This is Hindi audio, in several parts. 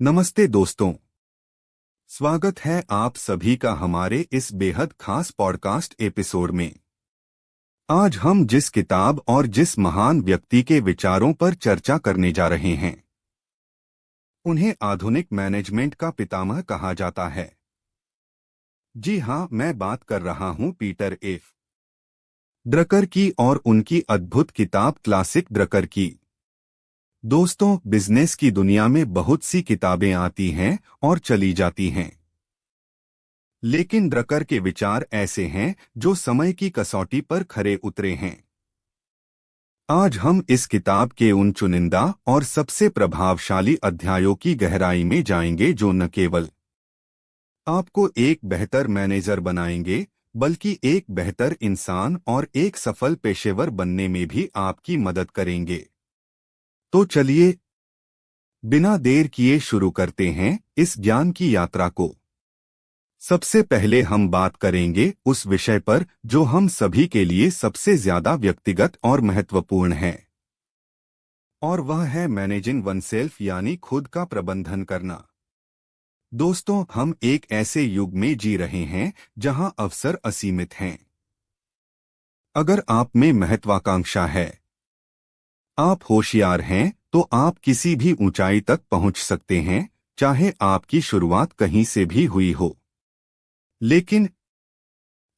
नमस्ते दोस्तों। स्वागत है आप सभी का हमारे इस बेहद खास पॉडकास्ट एपिसोड में। आज हम जिस किताब और जिस महान व्यक्ति के विचारों पर चर्चा करने जा रहे हैं, उन्हें आधुनिक मैनेजमेंट का पितामह कहा जाता है। जी हाँ, मैं बात कर रहा हूँ पीटर एफ ड्रकर की और उनकी अद्भुत किताब क्लासिक ड्रकर की। दोस्तों, बिजनेस की दुनिया में बहुत सी किताबें आती हैं और चली जाती हैं, लेकिन ड्रकर के विचार ऐसे हैं जो समय की कसौटी पर खरे उतरे हैं। आज हम इस किताब के उन चुनिंदा और सबसे प्रभावशाली अध्यायों की गहराई में जाएंगे जो न केवल आपको एक बेहतर मैनेजर बनाएंगे, बल्कि एक बेहतर इंसान और एक सफल पेशेवर बनने में भी आपकी मदद करेंगे। तो चलिए, बिना देर किए शुरू करते हैं इस ज्ञान की यात्रा को। सबसे पहले हम बात करेंगे उस विषय पर जो हम सभी के लिए सबसे ज्यादा व्यक्तिगत और महत्वपूर्ण है, और वह है मैनेजिंग वनसेल्फ, यानी खुद का प्रबंधन करना। दोस्तों, हम एक ऐसे युग में जी रहे हैं जहां अवसर असीमित हैं। अगर आप में महत्वाकांक्षा है, आप होशियार हैं, तो आप किसी भी ऊंचाई तक पहुंच सकते हैं, चाहे आपकी शुरुआत कहीं से भी हुई हो। लेकिन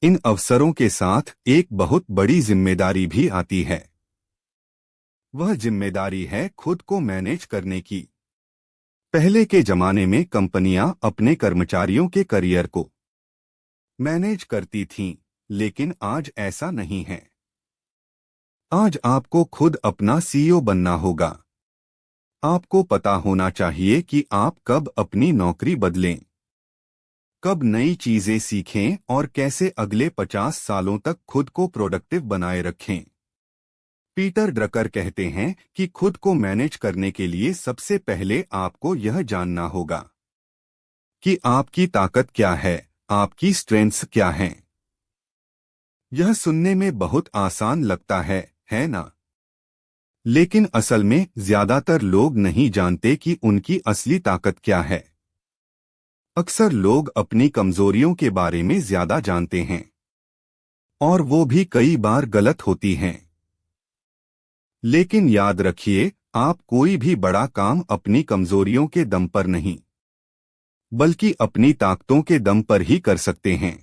इन अवसरों के साथ एक बहुत बड़ी जिम्मेदारी भी आती है। वह जिम्मेदारी है खुद को मैनेज करने की। पहले के जमाने में कंपनियां अपने कर्मचारियों के करियर को मैनेज करती थीं, लेकिन आज ऐसा नहीं है। आज आपको खुद अपना सीईओ बनना होगा। आपको पता होना चाहिए कि आप कब अपनी नौकरी बदलें, कब नई चीजें सीखें और कैसे अगले 50 सालों तक खुद को प्रोडक्टिव बनाए रखें। पीटर ड्रकर कहते हैं कि खुद को मैनेज करने के लिए सबसे पहले आपको यह जानना होगा कि आपकी ताकत क्या है, आपकी स्ट्रेंथ्स क्या हैं। यह सुनने में बहुत आसान लगता है ना? लेकिन असल में ज्यादातर लोग नहीं जानते कि उनकी असली ताकत क्या है। अक्सर लोग अपनी कमजोरियों के बारे में ज्यादा जानते हैं, और वो भी कई बार गलत होती हैं। लेकिन याद रखिए, आप कोई भी बड़ा काम अपनी कमजोरियों के दम पर नहीं, बल्कि अपनी ताकतों के दम पर ही कर सकते हैं।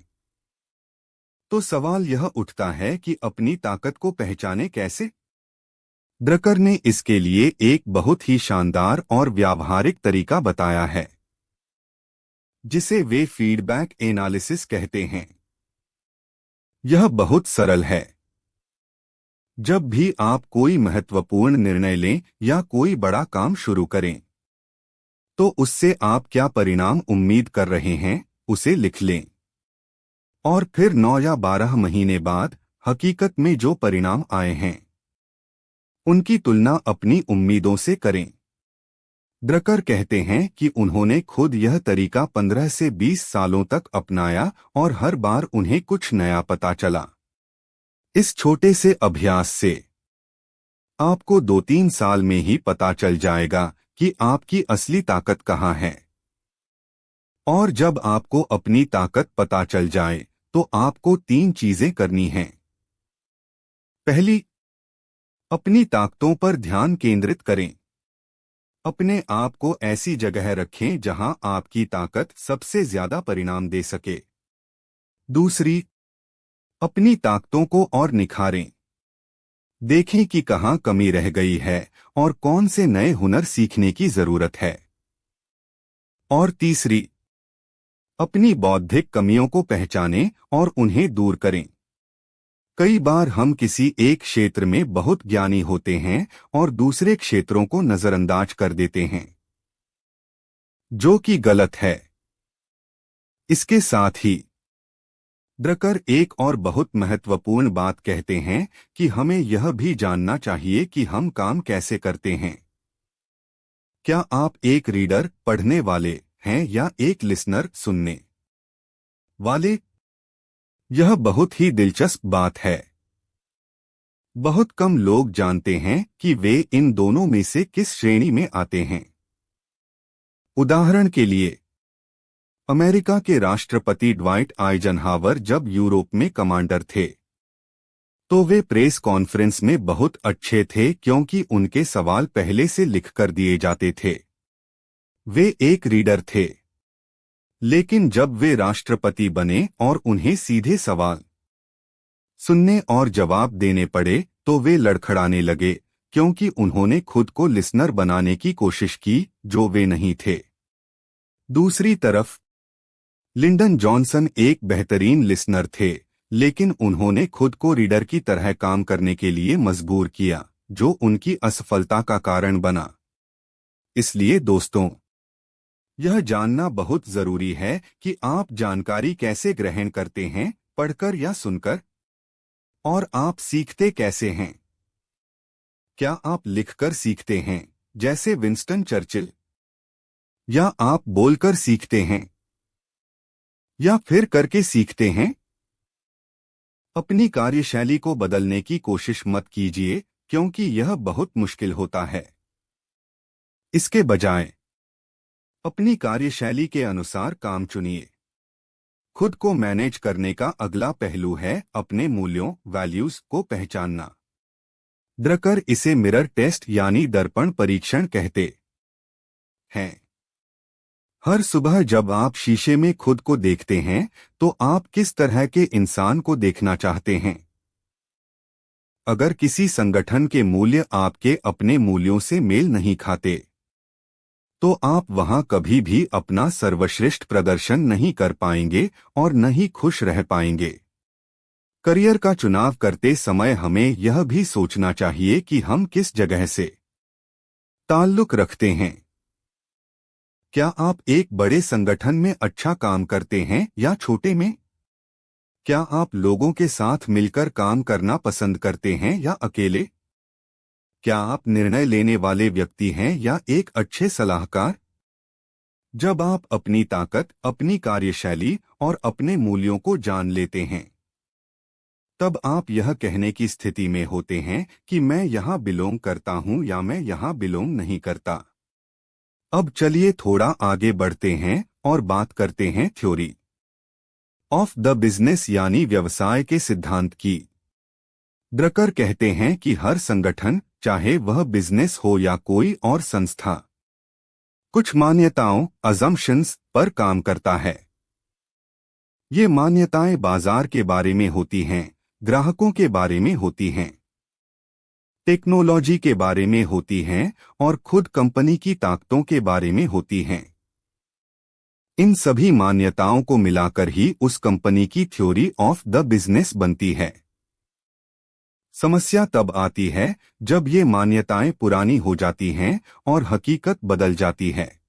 तो सवाल यह उठता है कि अपनी ताकत को पहचाने कैसे? ड्रकर ने इसके लिए एक बहुत ही शानदार और व्यावहारिक तरीका बताया है, जिसे वे फीडबैक एनालिसिस कहते हैं। यह बहुत सरल है। जब भी आप कोई महत्वपूर्ण निर्णय लें या कोई बड़ा काम शुरू करें, तो उससे आप क्या परिणाम उम्मीद कर रहे हैं, उसे लिख लें। और फिर 9 या 12 महीने बाद हकीकत में जो परिणाम आए हैं, उनकी तुलना अपनी उम्मीदों से करें। ड्रकर कहते हैं कि उन्होंने खुद यह तरीका 15 से 20 सालों तक अपनाया और हर बार उन्हें कुछ नया पता चला। इस छोटे से अभ्यास से आपको 2-3 साल में ही पता चल जाएगा कि आपकी असली ताकत कहाँ है। और जब आपको अपनी ताकत पता चल जाए, तो आपको 3 चीजें करनी हैं। पहली, अपनी ताकतों पर ध्यान केंद्रित करें। अपने आप को ऐसी जगह रखें जहां आपकी ताकत सबसे ज्यादा परिणाम दे सके। दूसरी, अपनी ताकतों को और निखारें। देखें कि कहां कमी रह गई है और कौन से नए हुनर सीखने की जरूरत है। और तीसरी, अपनी बौद्धिक कमियों को पहचानें और उन्हें दूर करें। कई बार हम किसी एक क्षेत्र में बहुत ज्ञानी होते हैं और दूसरे क्षेत्रों को नजरअंदाज कर देते हैं, जो कि गलत है। इसके साथ ही ड्रकर एक और बहुत महत्वपूर्ण बात कहते हैं कि हमें यह भी जानना चाहिए कि हम काम कैसे करते हैं। क्या आप एक रीडर, पढ़ने वाले हैं, या एक लिसनर, सुनने वाले? यह बहुत ही दिलचस्प बात है। बहुत कम लोग जानते हैं कि वे इन दोनों में से किस श्रेणी में आते हैं। उदाहरण के लिए, अमेरिका के राष्ट्रपति ड्वाइट आइजनहावर जब यूरोप में कमांडर थे तो वे प्रेस कॉन्फ्रेंस में बहुत अच्छे थे क्योंकि उनके सवाल पहले से लिखकर दिए जाते थे। वे एक रीडर थे। लेकिन जब वे राष्ट्रपति बने और उन्हें सीधे सवाल सुनने और जवाब देने पड़े तो वे लड़खड़ाने लगे क्योंकि उन्होंने खुद को लिसनर बनाने की कोशिश की जो वे नहीं थे। दूसरी तरफ लिंडन जॉनसन एक बेहतरीन लिसनर थे, लेकिन उन्होंने खुद को रीडर की तरह काम करने के लिए मजबूर किया, जो उनकी असफलता का कारण बना। इसलिए दोस्तों, यह जानना बहुत जरूरी है कि आप जानकारी कैसे ग्रहण करते हैं, पढ़कर या सुनकर, और आप सीखते कैसे हैं। क्या आप लिखकर सीखते हैं, जैसे विंस्टन चर्चिल, या आप बोलकर सीखते हैं, या फिर करके सीखते हैं? अपनी कार्यशैली को बदलने की कोशिश मत कीजिए क्योंकि यह बहुत मुश्किल होता है। इसके बजाय अपनी कार्यशैली के अनुसार काम चुनिए। खुद को मैनेज करने का अगला पहलू है अपने मूल्यों वैल्यूज को पहचानना। ड्रकर इसे मिरर टेस्ट यानी दर्पण परीक्षण कहते हैं। हर सुबह जब आप शीशे में खुद को देखते हैं तो आप किस तरह के इंसान को देखना चाहते हैं? अगर किसी संगठन के मूल्य आपके अपने मूल्यों से मेल नहीं खाते तो आप वहां कभी भी अपना सर्वश्रेष्ठ प्रदर्शन नहीं कर पाएंगे और न ही खुश रह पाएंगे। करियर का चुनाव करते समय हमें यह भी सोचना चाहिए कि हम किस जगह से ताल्लुक रखते हैं। क्या आप एक बड़े संगठन में अच्छा काम करते हैं या छोटे में? क्या आप लोगों के साथ मिलकर काम करना पसंद करते हैं या अकेले? क्या आप निर्णय लेने वाले व्यक्ति हैं या एक अच्छे सलाहकार? जब आप अपनी ताकत, अपनी कार्यशैली और अपने मूल्यों को जान लेते हैं, तब आप यह कहने की स्थिति में होते हैं कि मैं यहां बिलोंग करता हूं या मैं यहां बिलोंग नहीं करता। अब चलिए थोड़ा आगे बढ़ते हैं और बात करते हैं थ्योरी ऑफ द बिजनेस यानी व्यवसाय के सिद्धांत की। ड्रकर कहते हैं कि हर संगठन, चाहे वह बिजनेस हो या कोई और संस्था, कुछ मान्यताओं अजम्पशंस पर काम करता है। ये मान्यताएं बाजार के बारे में होती हैं, ग्राहकों के बारे में होती हैं, टेक्नोलॉजी के बारे में होती हैं और खुद कंपनी की ताकतों के बारे में होती हैं। इन सभी मान्यताओं को मिलाकर ही उस कंपनी की थ्योरी ऑफ द बिजनेस बनती है। समस्या तब आती है जब ये मान्यताएं पुरानी हो जाती हैं और हकीकत बदल जाती है।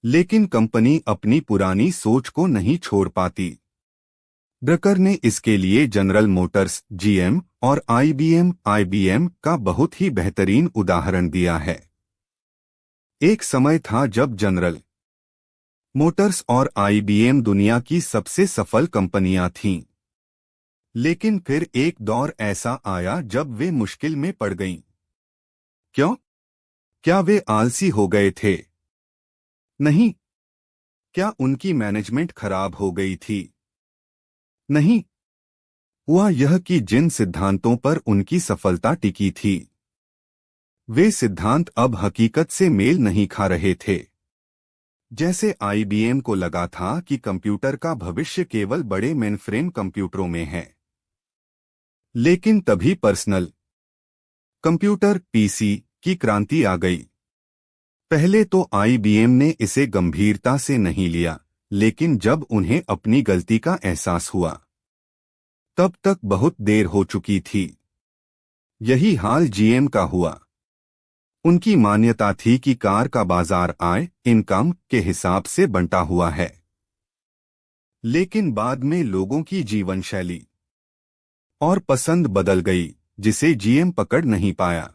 लेकिन कंपनी अपनी पुरानी सोच को नहीं छोड़ पाती। ड्रकर ने इसके लिए जनरल मोटर्स जीएम और आईबीएम का बहुत ही बेहतरीन उदाहरण दिया है। एक समय था जब जनरल मोटर्स और आईबीएम दुनिया की सबसे सफल कंपनियां थीं। लेकिन फिर एक दौर ऐसा आया जब वे मुश्किल में पड़ गईं। क्यों? क्या वे आलसी हो गए थे? नहीं। क्या उनकी मैनेजमेंट खराब हो गई थी? नहीं। हुआ यह कि जिन सिद्धांतों पर उनकी सफलता टिकी थी, वे सिद्धांत अब हकीकत से मेल नहीं खा रहे थे। जैसे आईबीएम को लगा था कि कंप्यूटर का भविष्य केवल बड़े मेनफ्रेम कंप्यूटरों में है। लेकिन तभी पर्सनल कंप्यूटर पीसी की क्रांति आ गई। पहले तो आईबीएम ने इसे गंभीरता से नहीं लिया, लेकिन जब उन्हें अपनी गलती का एहसास हुआ, तब तक बहुत देर हो चुकी थी। यही हाल जीएम का हुआ। उनकी मान्यता थी कि कार का बाजार आय इनकम के हिसाब से बंटा हुआ है। लेकिन बाद में लोगों की जीवन शैली और पसंद बदल गई, जिसे जीएम पकड़ नहीं पाया।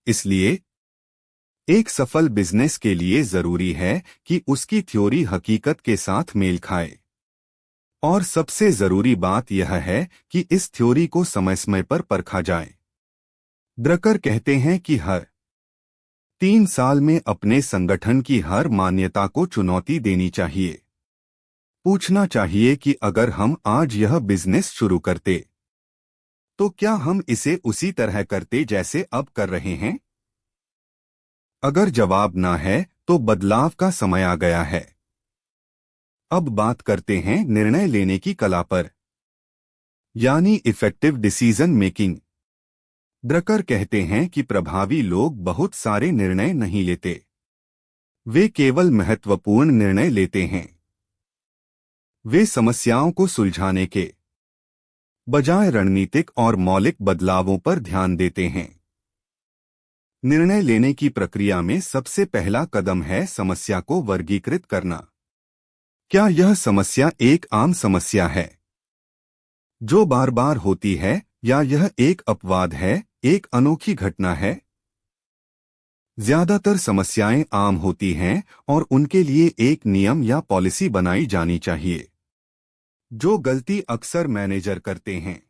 इसलिए एक सफल बिजनेस के लिए जरूरी है कि उसकी थ्योरी हकीकत के साथ मेल खाए। और सबसे जरूरी बात यह है कि इस थ्योरी को समय समय पर परखा जाए। ड्रकर कहते हैं कि हर 3 साल में अपने संगठन की हर मान्यता को चुनौती देनी चाहिए। पूछना चाहिए कि अगर हम आज यह बिजनेस शुरू करते तो क्या हम इसे उसी तरह करते जैसे अब कर रहे हैं? अगर जवाब ना है तो बदलाव का समय आ गया है। अब बात करते हैं निर्णय लेने की कला पर, यानी इफेक्टिव डिसीजन मेकिंग। ड्रकर कहते हैं कि प्रभावी लोग बहुत सारे निर्णय नहीं लेते, वे केवल महत्वपूर्ण निर्णय लेते हैं। वे समस्याओं को सुलझाने के बजाय रणनीतिक और मौलिक बदलावों पर ध्यान देते हैं। निर्णय लेने की प्रक्रिया में सबसे पहला कदम है समस्या को वर्गीकृत करना। क्या यह समस्या एक आम समस्या है जो बार बार होती है, या यह एक अपवाद है, एक अनोखी घटना है? ज्यादातर समस्याएं आम होती हैं और उनके लिए एक नियम या पॉलिसी बनाई जानी चाहिए। जो गलती अक्सर मैनेजर करते हैं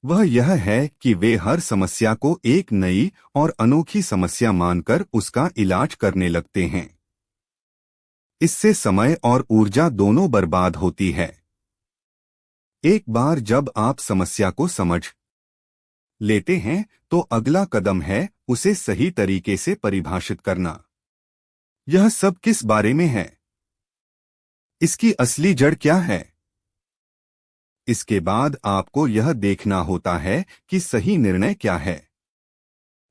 वह यह है कि वे हर समस्या को एक नई और अनोखी समस्या मानकर उसका इलाज करने लगते हैं। इससे समय और ऊर्जा दोनों बर्बाद होती है। एक बार जब आप समस्या को समझ लेते हैं तो अगला कदम है उसे सही तरीके से परिभाषित करना। यह सब किस बारे में है? इसकी असली जड़ क्या है? इसके बाद आपको यह देखना होता है कि सही निर्णय क्या है,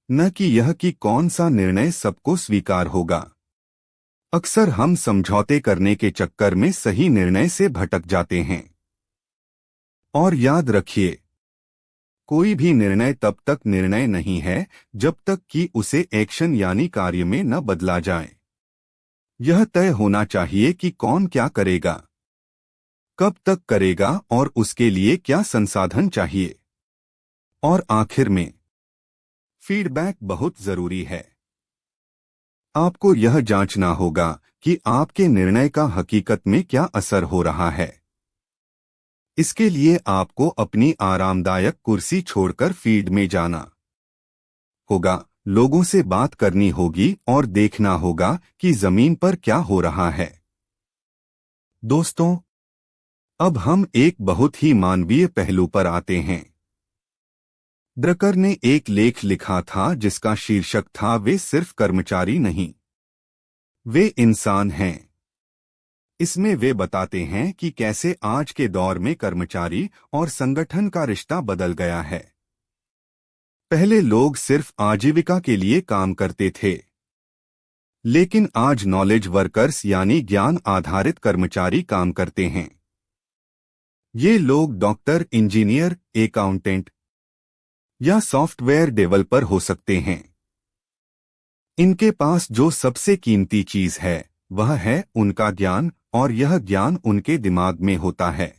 न कि यह कि कौन सा निर्णय सबको स्वीकार होगा। अक्सर हम समझौते करने के चक्कर में सही निर्णय से भटक जाते हैं। और याद रखिए, कोई भी निर्णय तब तक निर्णय नहीं है जब तक कि उसे एक्शन यानी कार्य में न बदला जाए। यह तय होना चाहिए कि कौन क्या करेगा, कब तक करेगा और उसके लिए क्या संसाधन चाहिए। और आखिर में फीडबैक बहुत जरूरी है। आपको यह जांचना होगा कि आपके निर्णय का हकीकत में क्या असर हो रहा है। इसके लिए आपको अपनी आरामदायक कुर्सी छोड़कर फील्ड में जाना होगा, लोगों से बात करनी होगी और देखना होगा कि जमीन पर क्या हो रहा है। दोस्तों, अब हम एक बहुत ही मानवीय पहलू पर आते हैं। ड्रकर ने एक लेख लिखा था जिसका शीर्षक था वे सिर्फ कर्मचारी नहीं, वे इंसान हैं। इसमें वे बताते हैं कि कैसे आज के दौर में कर्मचारी और संगठन का रिश्ता बदल गया है। पहले लोग सिर्फ आजीविका के लिए काम करते थे, लेकिन आज नॉलेज वर्कर्स यानी ज्ञान आधारित कर्मचारी काम करते हैं। ये लोग डॉक्टर, इंजीनियर, अकाउंटेंट या सॉफ्टवेयर डेवलपर हो सकते हैं। इनके पास जो सबसे कीमती चीज है वह है उनका ज्ञान, और यह ज्ञान उनके दिमाग में होता है,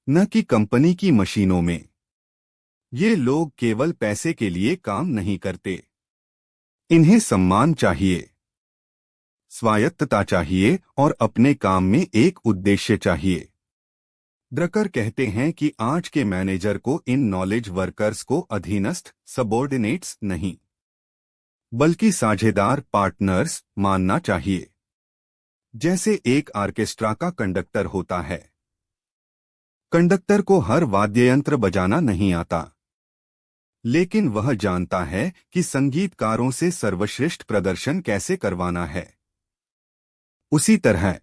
न कि कंपनी की मशीनों में। ये लोग केवल पैसे के लिए काम नहीं करते। इन्हें सम्मान चाहिए, स्वायत्तता चाहिए और अपने काम में एक उद्देश्य चाहिए। ड्रकर कहते हैं कि आज के मैनेजर को इन नॉलेज वर्कर्स को अधीनस्थ, सबॉर्डिनेट्स नहीं, बल्कि साझेदार, पार्टनर्स मानना चाहिए। जैसे एक ऑर्केस्ट्रा का कंडक्टर होता है। कंडक्टर को हर वाद्ययंत्र बजाना नहीं आता, लेकिन वह जानता है कि संगीतकारों से सर्वश्रेष्ठ प्रदर्शन कैसे करवाना है। उसी तरह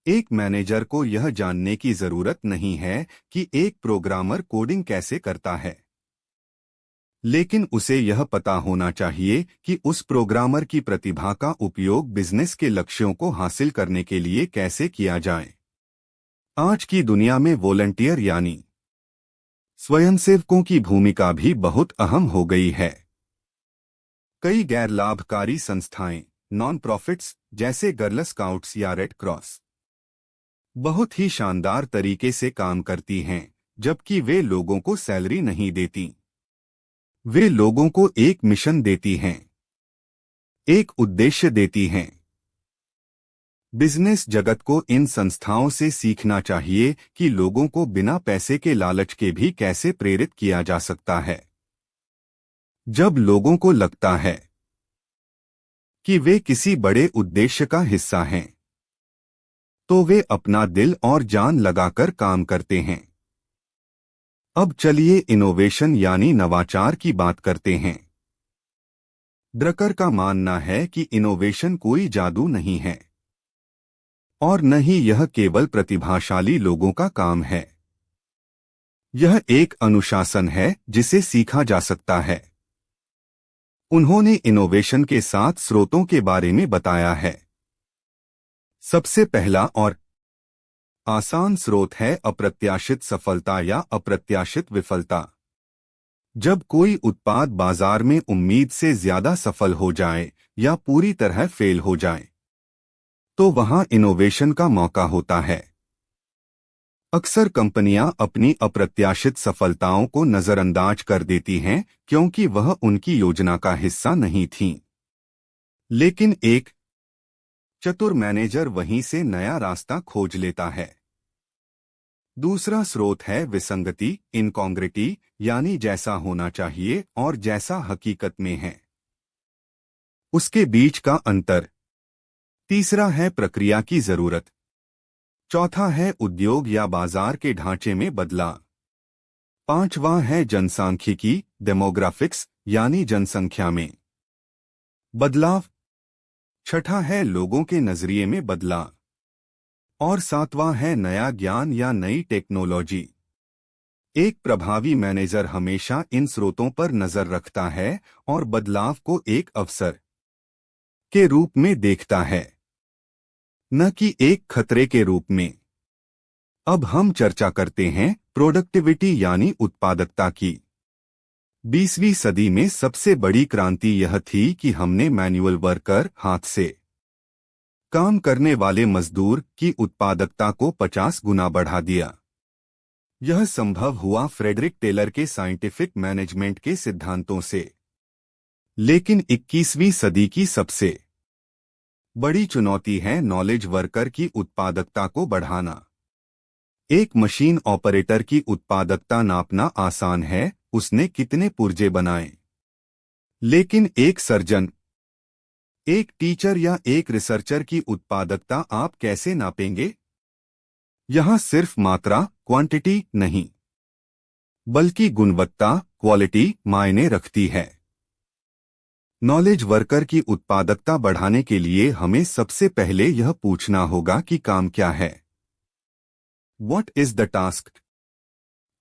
एक मैनेजर को यह जानने की जरूरत नहीं है कि एक प्रोग्रामर कोडिंग कैसे करता है, लेकिन उसे यह पता होना चाहिए कि उस प्रोग्रामर की प्रतिभा का उपयोग बिजनेस के लक्ष्यों को हासिल करने के लिए कैसे किया जाए। आज की दुनिया में वॉलंटियर यानी स्वयंसेवकों की भूमिका भी बहुत अहम हो गई है। कई गैर लाभकारी संस्थाएं, नॉन प्रॉफिट्स जैसे गर्ल स्काउट्स या रेड क्रॉस बहुत ही शानदार तरीके से काम करती हैं, जबकि वे लोगों को सैलरी नहीं देती। वे लोगों को एक मिशन देती हैं, एक उद्देश्य देती हैं। बिजनेस जगत को इन संस्थाओं से सीखना चाहिए कि लोगों को बिना पैसे के लालच के भी कैसे प्रेरित किया जा सकता है। जब लोगों को लगता है कि वे किसी बड़े उद्देश्य का हिस्सा हैं, तो वे अपना दिल और जान लगाकर काम करते हैं। अब चलिए इनोवेशन यानी नवाचार की बात करते हैं। ड्रकर का मानना है कि इनोवेशन कोई जादू नहीं है और न ही यह केवल प्रतिभाशाली लोगों का काम है। यह एक अनुशासन है जिसे सीखा जा सकता है। उन्होंने इनोवेशन के 7 स्रोतों के बारे में बताया है। सबसे पहला और आसान स्रोत है अप्रत्याशित सफलता या अप्रत्याशित विफलता। जब कोई उत्पाद बाजार में उम्मीद से ज्यादा सफल हो जाए या पूरी तरह फेल हो जाए, तो वहां इनोवेशन का मौका होता है। अक्सर कंपनियां अपनी अप्रत्याशित सफलताओं को नजरअंदाज कर देती हैं क्योंकि वह उनकी योजना का हिस्सा नहीं थीं। लेकिन एक चतुर मैनेजर वहीं से नया रास्ता खोज लेता है। दूसरा स्रोत है विसंगति, इनकॉन्ग्रिटी, यानी जैसा होना चाहिए और जैसा हकीकत में है, उसके बीच का अंतर। तीसरा है प्रक्रिया की जरूरत। चौथा है उद्योग या बाजार के ढांचे में बदलाव। पांचवा है जनसांख्यिकी, डेमोग्राफिक्स, यानी जनसंख्या में बदलाव। छठा है लोगों के नजरिए में बदलाव और सातवां है नया ज्ञान या नई टेक्नोलॉजी। एक प्रभावी मैनेजर हमेशा इन स्रोतों पर नजर रखता है और बदलाव को एक अवसर के रूप में देखता है, न कि एक खतरे के रूप में। अब हम चर्चा करते हैं प्रोडक्टिविटी यानी उत्पादकता की। 20वीं सदी में सबसे बड़ी क्रांति यह थी कि हमने मैनुअल वर्कर, हाथ से काम करने वाले मजदूर की उत्पादकता को 50 गुना बढ़ा दिया। यह संभव हुआ फ्रेडरिक टेलर के साइंटिफिक मैनेजमेंट के सिद्धांतों से। लेकिन 21वीं सदी की सबसे बड़ी चुनौती है नॉलेज वर्कर की उत्पादकता को बढ़ाना। एक मशीन ऑपरेटर की उत्पादकता नापना आसान है, उसने कितने पुर्जे बनाए। लेकिन एक सर्जन, एक टीचर या एक रिसर्चर की उत्पादकता आप कैसे नापेंगे? यहां सिर्फ मात्रा, क्वांटिटी नहीं, बल्कि गुणवत्ता, क्वालिटी मायने रखती है। नॉलेज वर्कर की उत्पादकता बढ़ाने के लिए हमें सबसे पहले यह पूछना होगा कि काम क्या है। What is the task?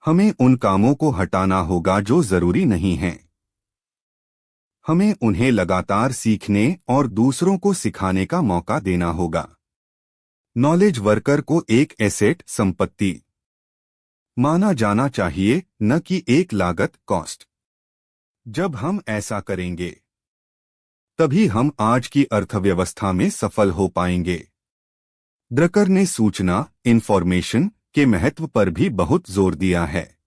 हमें उन कामों को हटाना होगा जो जरूरी नहीं हैं। हमें उन्हें लगातार सीखने और दूसरों को सिखाने का मौका देना होगा। नॉलेज वर्कर को एक एसेट, संपत्ति माना जाना चाहिए, न कि एक लागत, कॉस्ट। जब हम ऐसा करेंगे तभी हम आज की अर्थव्यवस्था में सफल हो पाएंगे। ड्रकर ने सूचना, इंफॉर्मेशन के महत्व पर भी बहुत जोर दिया है।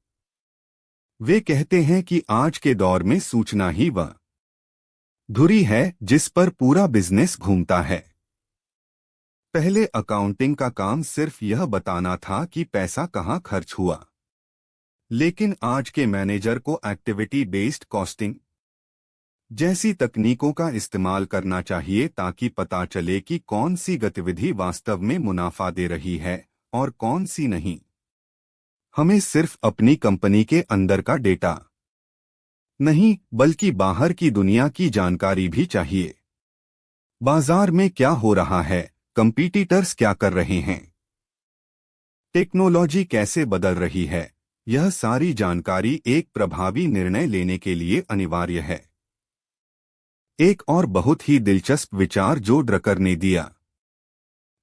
वे कहते हैं कि आज के दौर में सूचना ही वह धुरी है जिस पर पूरा बिजनेस घूमता है। पहले अकाउंटिंग का काम सिर्फ यह बताना था कि पैसा कहां खर्च हुआ, लेकिन आज के मैनेजर को एक्टिविटी बेस्ड कॉस्टिंग जैसी तकनीकों का इस्तेमाल करना चाहिए ताकि पता चले कि कौन सी गतिविधि वास्तव में मुनाफा दे रही है और कौन सी नहीं। हमें सिर्फ अपनी कंपनी के अंदर का डेटा नहीं, बल्कि बाहर की दुनिया की जानकारी भी चाहिए। बाजार में क्या हो रहा है, कंपीटिटर्स क्या कर रहे हैं, टेक्नोलॉजी कैसे बदल रही है, यह सारी जानकारी एक प्रभावी निर्णय लेने के लिए अनिवार्य है। एक और बहुत ही दिलचस्प विचार जो ड्रकर ने दिया,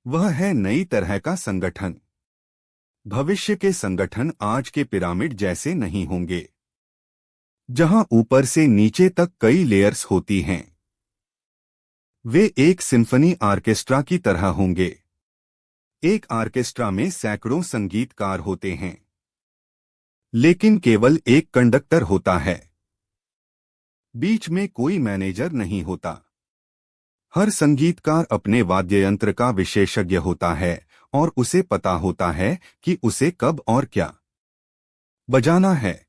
वह है नई तरह का संगठन। भविष्य के संगठन आज के पिरामिड जैसे नहीं होंगे, जहां ऊपर से नीचे तक कई लेयर्स होती हैं। वे एक सिम्फनी ऑर्केस्ट्रा की तरह होंगे। एक ऑर्केस्ट्रा में सैकड़ों संगीतकार होते हैं, लेकिन केवल एक कंडक्टर होता है। बीच में कोई मैनेजर नहीं होता। हर संगीतकार अपने वाद्ययंत्र का विशेषज्ञ होता है और उसे पता होता है कि उसे कब और क्या बजाना है।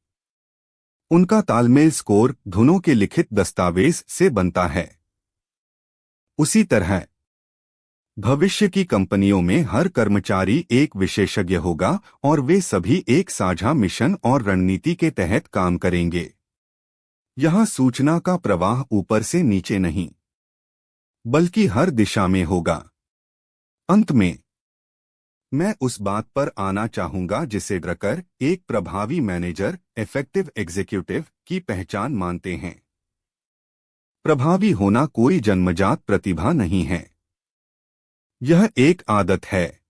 उनका तालमेल स्कोर धुनों के लिखित दस्तावेज से बनता है। उसी तरह भविष्य की कंपनियों में हर कर्मचारी एक विशेषज्ञ होगा और वे सभी एक साझा मिशन और रणनीति के तहत काम करेंगे। यहाँ सूचना का प्रवाह ऊपर से नीचे नहीं, बल्कि हर दिशा में होगा। अंत में मैं उस बात पर आना चाहूंगा जिसे ड्रकर एक प्रभावी मैनेजर, इफेक्टिव एग्जीक्यूटिव की पहचान मानते हैं। प्रभावी होना कोई जन्मजात प्रतिभा नहीं है। यह एक आदत है,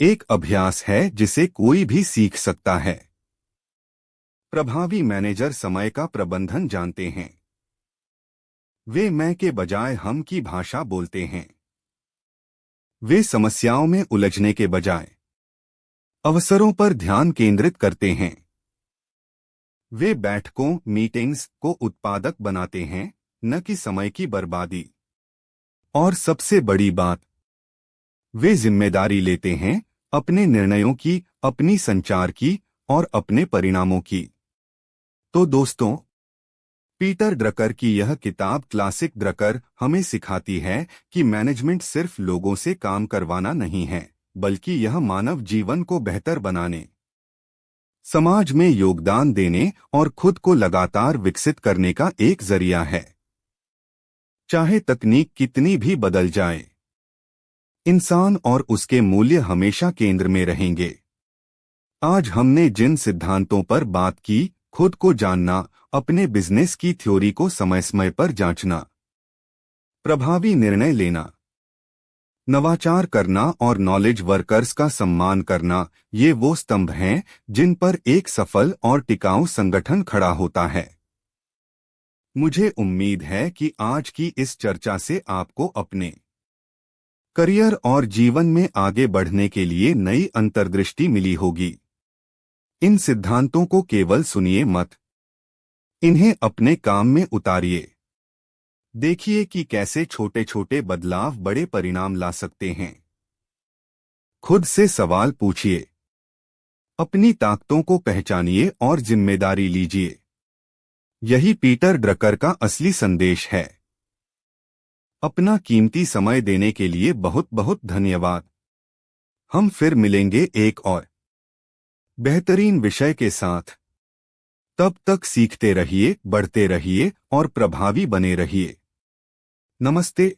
एक अभ्यास है जिसे कोई भी सीख सकता है। प्रभावी मैनेजर समय का प्रबंधन जानते हैं। वे मैं के बजाय हम की भाषा बोलते हैं। वे समस्याओं में उलझने के बजाय अवसरों पर ध्यान केंद्रित करते हैं। वे बैठकों, मीटिंग्स को उत्पादक बनाते हैं, न कि समय की बर्बादी। और सबसे बड़ी बात, वे जिम्मेदारी लेते हैं अपने निर्णयों की, अपनी संचार की और अपने परिणामों की। तो दोस्तों, पीटर ड्रकर की यह किताब क्लासिक ड्रकर हमें सिखाती है कि मैनेजमेंट सिर्फ लोगों से काम करवाना नहीं है, बल्कि यह मानव जीवन को बेहतर बनाने, समाज में योगदान देने और खुद को लगातार विकसित करने का एक जरिया है। चाहे तकनीक कितनी भी बदल जाए, इंसान और उसके मूल्य हमेशा केंद्र में रहेंगे। आज हमने जिन सिद्धांतों पर बात की, खुद को जानना, अपने बिजनेस की थ्योरी को समय समय पर जांचना, प्रभावी निर्णय लेना, नवाचार करना और नॉलेज वर्कर्स का सम्मान करना, ये वो स्तंभ हैं जिन पर एक सफल और टिकाऊ संगठन खड़ा होता है। मुझे उम्मीद है कि आज की इस चर्चा से आपको अपने करियर और जीवन में आगे बढ़ने के लिए नई अंतर्दृष्टि मिली होगी। इन सिद्धांतों को केवल सुनिए मत, इन्हें अपने काम में उतारिए। देखिए कि कैसे छोटे छोटे बदलाव बड़े परिणाम ला सकते हैं। खुद से सवाल पूछिए, अपनी ताकतों को पहचानिए और जिम्मेदारी लीजिए। यही पीटर ड्रकर का असली संदेश है। अपना कीमती समय देने के लिए बहुत बहुत धन्यवाद। हम फिर मिलेंगे एक और बेहतरीन विषय के साथ। तब तक सीखते रहिए, बढ़ते रहिए और प्रभावी बने रहिए। नमस्ते।